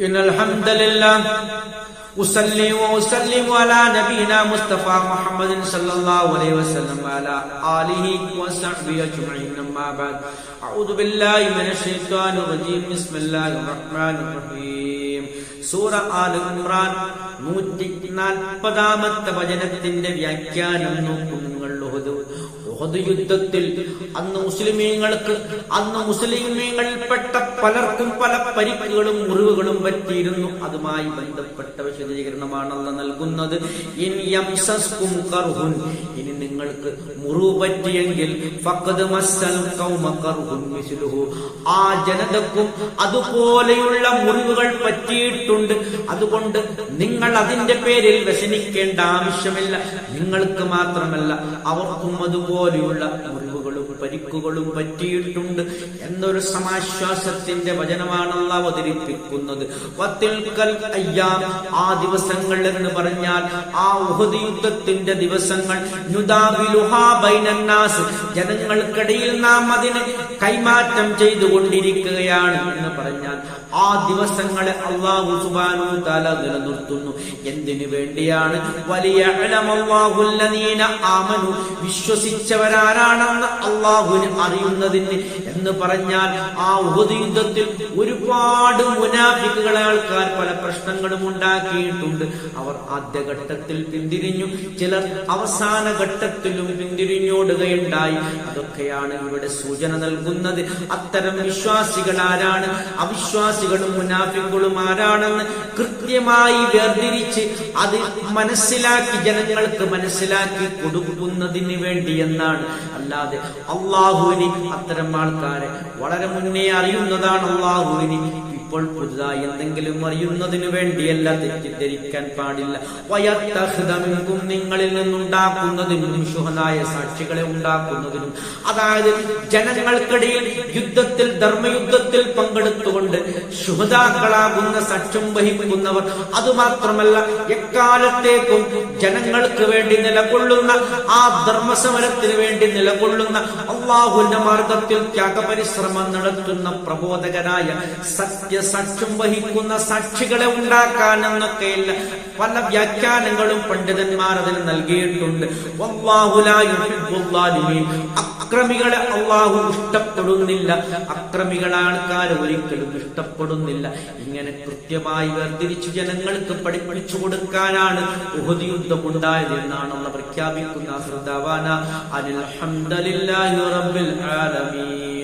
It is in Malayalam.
ഇന്നൽ ഹംദലില്ലാഹ് ഉസല്ലി വഉസല്ലിമു അലാ നബിയിനാ മുസ്തഫ മുഹമ്മദിൻ സല്ലല്ലാഹു അലൈഹി വസല്ലം വഅലാ ആലിഹി വസഹ്ബിഹി അജ്മഈൻ. അമ്മാ ബഅദ്. അഊദു ബില്ലാഹി മിനശ് ശൈത്വാനിർ റജീം. ബിസ്മില്ലാഹിർ റഹ്മാനിർ റഹീം. സൂറ ആൽ ഇംറാൻ 140ാമത്തെ വചനത്തിന്റെ വ്യാഖ്യാനം നോക്കൂ നിങ്ങൾ. ഉഹദ് യുദ്ധത്തിൽ അന്ന് മുസ്ലിമീങ്ങളിൽപ്പെട്ട പലർക്കും പല പരിക്കുകളും മുറിവുകളും പറ്റിയിരുന്നു. അതുമായി ബന്ധപ്പെട്ട വിശദീകരണമാണ് അല്ലാഹ് നൽകുന്നത്. ഇൻ യംസസ്കും കർഹുൻ, ഇനി നിങ്ങൾക്ക് മുറിവ് പറ്റിയെങ്കിൽ ഫഖദ് മസ്സൽ ഖൗമ കർഹുൻ മിസ്ലുഹു, ആ ജനതക്കും അതുപോലെയുള്ള മുറിവുകൾ പറ്റിയിട്ടുണ്ട്. അതുകൊണ്ട് നിങ്ങൾ അതിന്റെ പേരിൽ വ്യസനിക്കേണ്ട ആവശ്യമില്ല. നിങ്ങൾക്ക് മാത്രമല്ല അവർക്കും അതുപോലെയുള്ള മുറിവുകളും പരിക്കുകളും പറ്റിയിട്ടുണ്ട് എന്നൊരു സമാശ്വാസത്തിന്റെ വചനമാണ് അല്ലാഹ് അവതരിപ്പിക്കുന്നത്. വത്തിൽക്കൽ അയ്യാം, ആ ദിവസങ്ങൾ എന്ന് പറഞ്ഞാൽ ആ ഉഹദ് യുദ്ധത്തിന്റെ ദിവസങ്ങൾ, നുദാവിലുഹാ ബൈനന്നാസ്, ജനങ്ങൾക്കിടയിൽ നാം അതിനെ കൈമാറ്റം ചെയ്തുകൊണ്ടിരിക്കുകയാണ് എന്ന് പറഞ്ഞാൽ ആ ദിവസങ്ങളെ അല്ലാഹു സുബ്ഹാനഹു വ തആല നിലനിർത്തുന്നു. എന്തിനു വേണ്ടിയാണ്? വലിയഅലമല്ലാഹുല്ലദീന ആമനു, വിശ്വസിച്ചവരാരാണെന്ന് അല്ലാഹുവിന് അറിയുന്നതിന് എന്ന് പറഞ്ഞാൽ ആ ഉഹദ് യുദ്ധത്തിൽ ഒരുപാട് മുനാഫിക്കുകളെ ആൾക്കാർ പല പ്രശ്നങ്ങളും ഉണ്ടാക്കിയിട്ടുണ്ട്. അവർ ആദ്യഘട്ടത്തിൽ പിന്തിരിഞ്ഞു, ചിലർ അവസാന ഘട്ടത്തിലും പിന്തിരിഞ്ഞോടുകയുണ്ടായി. അതൊക്കെയാണ് ഇവിടെ സൂചന നൽകുന്നത്. അത്തരം വിശ്വാസികൾ ആരാണ്, അവിശ്വാസികളും മുനാഫിക്കുകളും ആരാണെന്ന് കൃത്യമായി വേർതിരിച്ച് അത് മനസ്സിലാക്കി ജനങ്ങൾക്ക് മനസ്സിലാക്കി കൊടുക്കുന്നതിന് വേണ്ടി എന്നാണ്. അല്ലാതെ അള്ളാഹുവിന് അത്തരം ആൾക്കാരെ വളരെ മുന്നേ അറിയുന്നതാണ്. അള്ളാഹുവിന് ഇപ്പോൾ പുതുതായി എന്തെങ്കിലും അറിയുന്നതിന് വേണ്ടിയല്ല, തെറ്റിദ്ധരിക്കാൻ പാടില്ല. വയത്തഹ്ദമിൻകും, നിങ്ങളിൽ നിന്നുണ്ടാക്കുന്നതിനും ശുഹദായ സാക്ഷികളെ ഉണ്ടാക്കുന്നതിനും, അതായത് ജനങ്ങൾക്കിടയിൽ യുദ്ധത്തിൽ ധർമ്മയുദ്ധത്തിൽ പങ്കെടുത്തുകൊണ്ട് ശുഹദാക്കളാകുന്ന സാക്ഷ്യം വഹിക്കുന്നവർ, അതുമാത്രമല്ല എക്കാലത്തേക്കും ജനങ്ങൾക്ക് വേണ്ടി നിലകൊള്ളുന്ന ആ ധർമ്മസമരത്തിന് വേണ്ടി നിലകൊള്ളുന്ന അള്ളാഹുവിന്റെ മാർഗത്തിൽ ത്യാഗപരിശ്രമം നടത്തുന്ന പ്രബോധകരായ സത്യസാക്ഷ്യം വഹിക്കുന്ന സാക്ഷികളെ ഉണ്ടാക്കാൻ എന്നൊക്കെയില്ല പല വ്യാഖ്യാനങ്ങളും പണ്ഡിതന്മാർ അതിന് നൽകിയിട്ടുണ്ട്. വല്ലാഹു ലാ യുഹിബ്ബുൽ ളാലിമീൻ, അക്രമികളെ അള്ളാഹു ഇഷ്ടപ്പെടുന്നില്ല, അക്രമികളെ ആൾക്കാർ ഒരിക്കലും ഇഷ്ടപ്പെടുന്നില്ല. ഇങ്ങനെ കൃത്യമായി വേർതിരിച്ച് ജനങ്ങൾക്ക് പഠിപ്പിച്ചു കൊടുക്കാനാണ് ഉഹദ് യുദ്ധം ഉണ്ടായത് എന്നാണ് അല്ലാഹ് പ്രഖ്യാപിക്കുന്ന. അൽഹംദുലില്ലാഹി റബ്ബിൽ ആലമീൻ.